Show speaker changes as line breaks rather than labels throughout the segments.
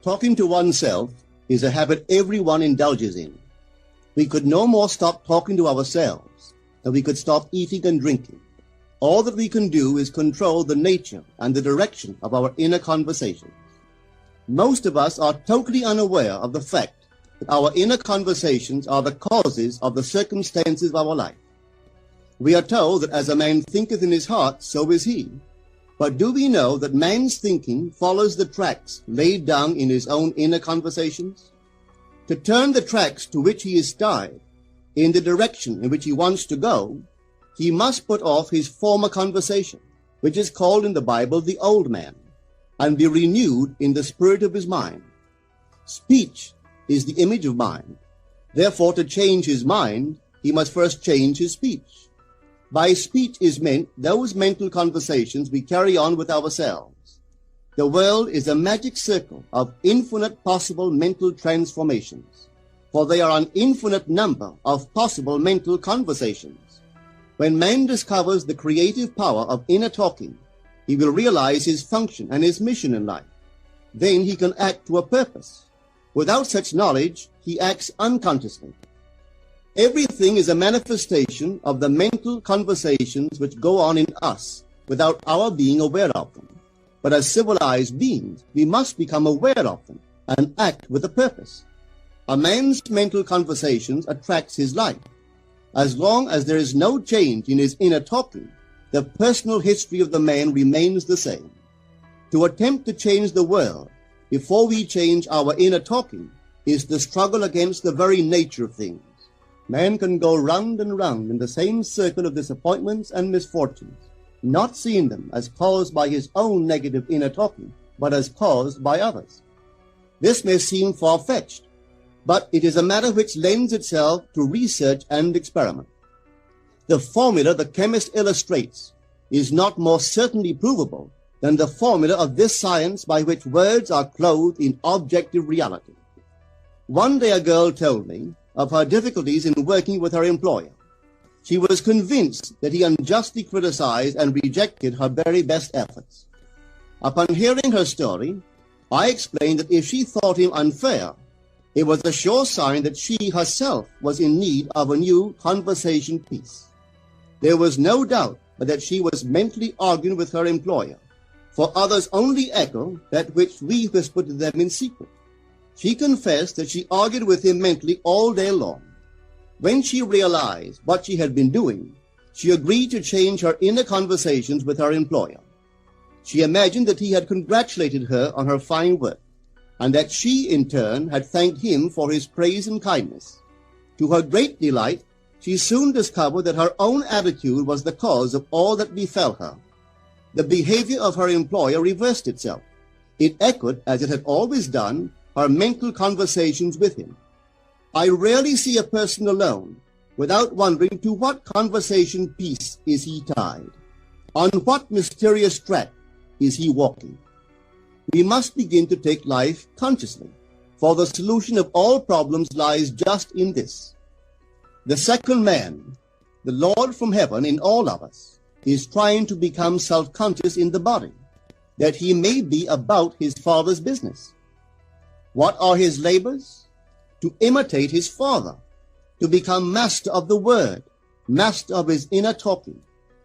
Talking to oneself is a habit everyone indulges in. We could no more stop talking to ourselves than we could stop eating and drinking. All that we can do is control the nature and the direction of our inner conversations. Most of us are totally unaware of the fact that our inner conversations are the causes of the circumstances of our life. We are told that as a man thinketh in his heart, so is he. But do we know that man's thinking follows the tracks laid down in his own inner conversations? To turn the tracks to which he is tied in the direction in which he wants to go, he must put off his former conversation, which is called in the Bible the old man, and be renewed in the spirit of his mind. Speech is the image of mind. Therefore, to change his mind, he must first change his speech. By speech is meant those mental conversations we carry on with ourselves. The world is a magic circle of infinite possible mental transformations, for there are an infinite number of possible mental conversations. When man discovers the creative power of inner talking, he will realize his function and his mission in life. Then he can act to a purpose. Without such knowledge, he acts unconsciously. Everything is a manifestation of the mental conversations which go on in us without our being aware of them. But as civilized beings, we must become aware of them and act with a purpose. A man's mental conversations attracts his life. As long as there is no change in his inner talking, the personal history of the man remains the same. To attempt to change the world before we change our inner talking is the struggle against the very nature of things. Man can go round and round in the same circle of disappointments and misfortunes, not seeing them as caused by his own negative inner talking, but as caused by others. This may seem far-fetched, but it is a matter which lends itself to research and experiment. The formula the chemist illustrates is not more certainly provable than the formula of this science by which words are clothed in objective reality. One day a girl told me of her difficulties in working with her employer. She was convinced that he unjustly criticized and rejected her very best efforts. Upon hearing her story, I explained that if she thought him unfair, it was a sure sign that she herself was in need of a new conversation piece. There was no doubt but that she was mentally arguing with her employer, for others only echo that which we whisper to them in secret. She confessed that she argued with him mentally all day long. When she realized what she had been doing, she agreed to change her inner conversations with her employer. She imagined that he had congratulated her on her fine work, and that she, in turn, had thanked him for his praise and kindness. To her great delight, she soon discovered that her own attitude was the cause of all that befell her. The behavior of her employer reversed itself. It echoed, as it had always done, her mental conversations with him. I rarely see a person alone without wondering to what conversation piece is he tied. On what mysterious track is he walking? We must begin to take life consciously, for the solution of all problems lies just in this. The second man, the Lord from heaven in all of us, is trying to become self-conscious in the body, that he may be about his Father's business. What are his labors? To imitate his Father, to become master of the Word, master of his inner talking,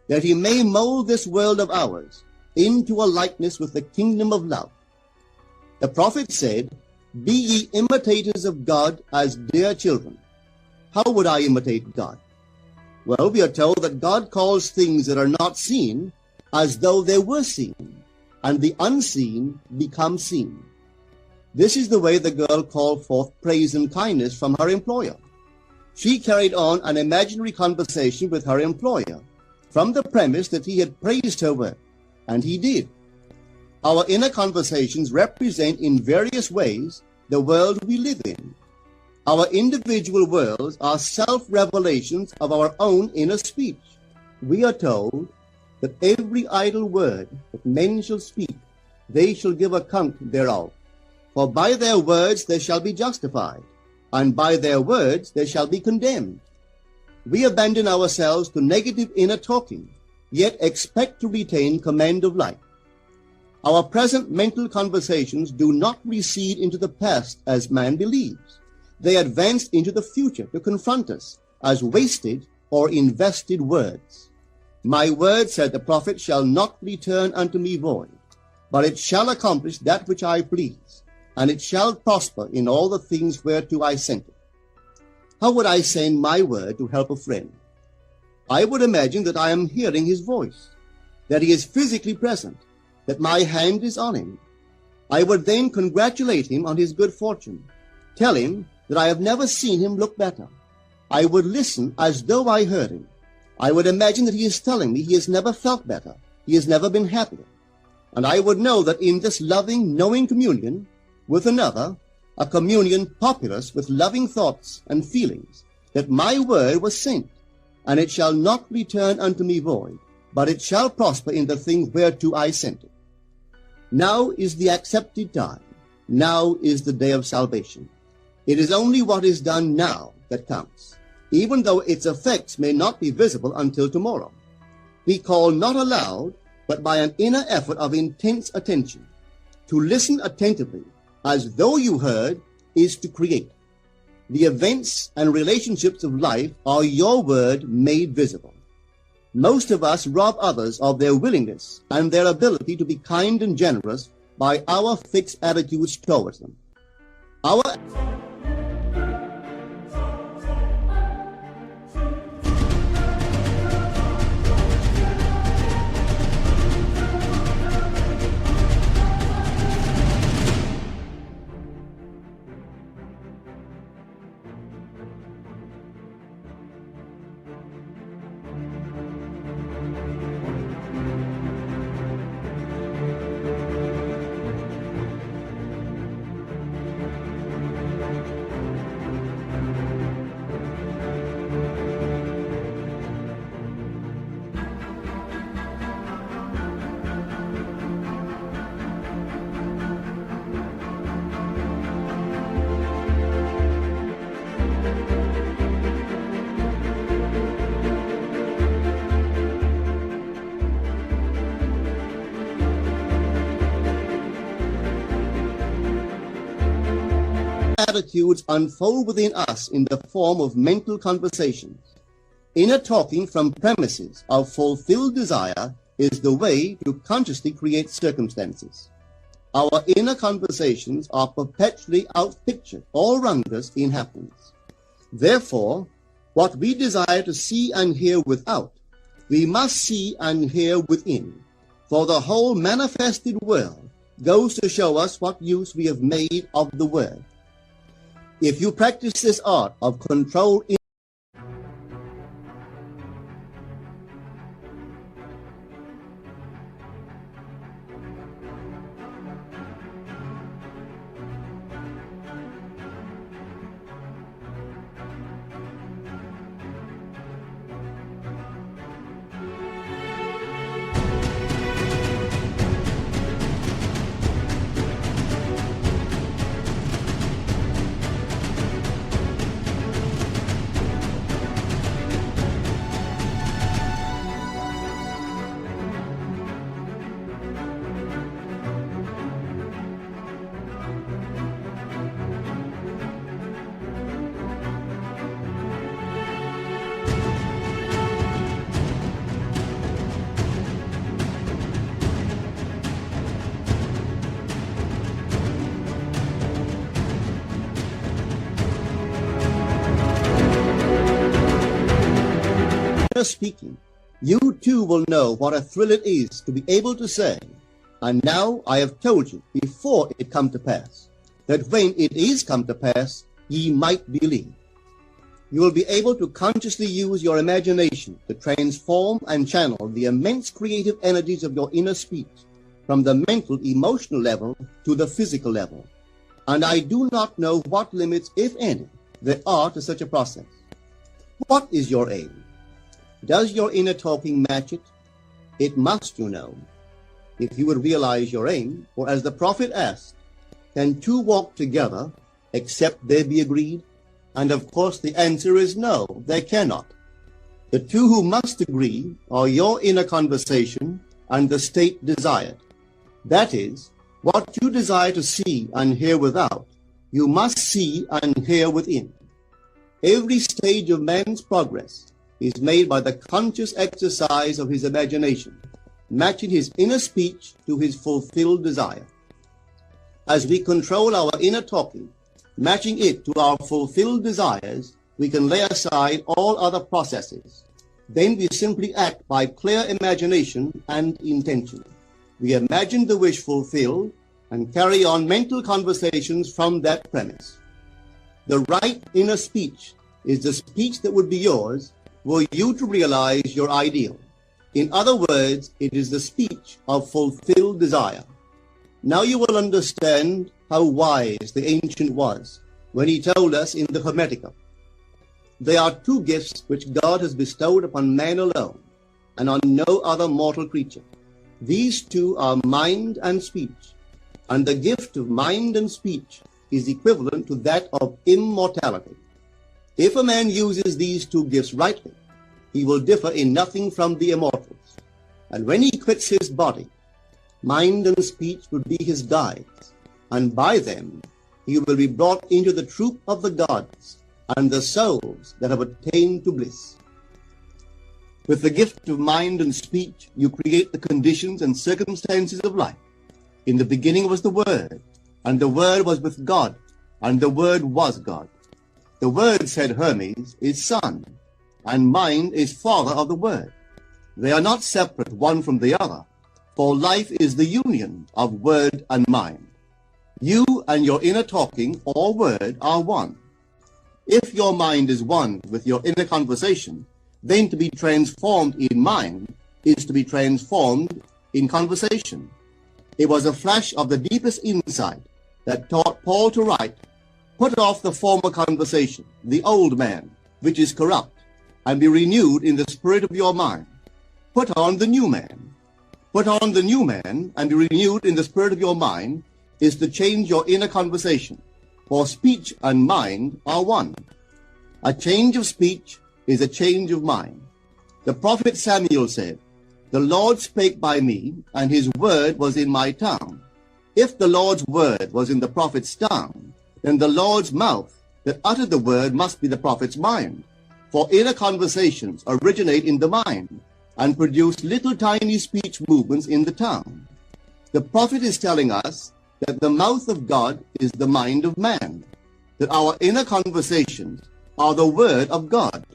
that he may mold this world of ours into a likeness with the kingdom of love. The prophet said, "Be ye imitators of God as dear children." How would I imitate God? Well, we are told that God calls things that are not seen as though they were seen, and the unseen become seen. This is the way the girl called forth praise and kindness from her employer. She carried on an imaginary conversation with her employer from the premise that he had praised her work, and he did. Our inner conversations represent in various ways the world we live in. Our individual worlds are self-revelations of our own inner speech. We are told that every idle word that men shall speak, they shall give account thereof. For by their words they shall be justified, and by their words they shall be condemned. We abandon ourselves to negative inner talking, yet expect to retain command of life. Our present mental conversations do not recede into the past as man believes. They advance into the future to confront us as wasted or invested words. My word, said the prophet, shall not return unto me void, but it shall accomplish that which I please, and it shall prosper in all the things whereto I sent it. How would I send my word to help a friend? I would imagine that I am hearing his voice, that he is physically present, that my hand is on him. I would then congratulate him on his good fortune, tell him that I have never seen him look better. I would listen as though I heard him. I would imagine that he is telling me he has never felt better, he has never been happier. And I would know that in this loving, knowing communion with another, a communion populous with loving thoughts and feelings, that my word was sent, and it shall not return unto me void, but it shall prosper in the thing whereto I sent it. Now is the accepted time. Now is the day of salvation. It is only what is done now that counts, even though its effects may not be visible until tomorrow. We call not aloud, but by an inner effort of intense attention. To listen attentively, as though you heard, is to create. The events and relationships of life are your word made visible. Most of us rob others of their willingness and their ability to be kind and generous by our fixed attitudes towards them. Our attitudes unfold within us in the form of mental conversations. Inner talking from premises of fulfilled desire is the way to consciously create circumstances. Our inner conversations are perpetually outpictured all around us in happenings. Therefore, what we desire to see and hear without, we must see and hear within, for the whole manifested world goes to show us what use we have made of the word. If you practice this art of control in speaking, you too will know what a thrill it is to be able to say, and now I have told you before it come to pass, that when it is come to pass, ye might believe. You will be able to consciously use your imagination to transform and channel the immense creative energies of your inner speech from the mental, emotional level to the physical level. And I do not know what limits, if any, there are to such a process. What is your aim? Does your inner talking match it? It must, you know. If you would realize your aim, for as the prophet asked, can two walk together except they be agreed? And of course the answer is no, they cannot. The two who must agree are your inner conversation and the state desired. That is, what you desire to see and hear without, you must see and hear within. Every stage of man's progress is made by the conscious exercise of his imagination, matching his inner speech to his fulfilled desire. As we control our inner talking, matching it to our fulfilled desires, we can lay aside all other processes. Then we simply act by clear imagination and intention. We imagine the wish fulfilled and carry on mental conversations from that premise. The right inner speech is the speech that would be yours were you to realize your ideal. In other words, it is the speech of fulfilled desire. Now you will understand how wise the ancient was when he told us in the Hermetica, "There are two gifts which God has bestowed upon man alone, and on no other mortal creature. These two are mind and speech, and the gift of mind and speech is equivalent to that of immortality. If a man uses these two gifts rightly, he will differ in nothing from the immortals. And when he quits his body, mind and speech will be his guides, and by them he will be brought into the troop of the gods and the souls that have attained to bliss." With the gift of mind and speech, you create the conditions and circumstances of life. In the beginning was the Word, and the Word was with God, and the Word was God. The Word, said Hermes, is Son, and mind is Father of the Word. They are not separate one from the other, for life is the union of Word and mind. You and your inner talking, or word, are one. If your mind is one with your inner conversation, then to be transformed in mind is to be transformed in conversation. It was a flash of the deepest insight that taught Paul to write, "Put off the former conversation, the old man, which is corrupt, and be renewed in the spirit of your mind. Put on the new man." Put on the new man and be renewed in the spirit of your mind is to change your inner conversation, for speech and mind are one. A change of speech is a change of mind. The prophet Samuel said, "The Lord spake by me, and his word was in my tongue." If the Lord's word was in the prophet's tongue, then the Lord's mouth that uttered the word must be the prophet's mind. For inner conversations originate in the mind and produce little tiny speech movements in the tongue. The prophet is telling us that the mouth of God is the mind of man, that our inner conversations are the word of God.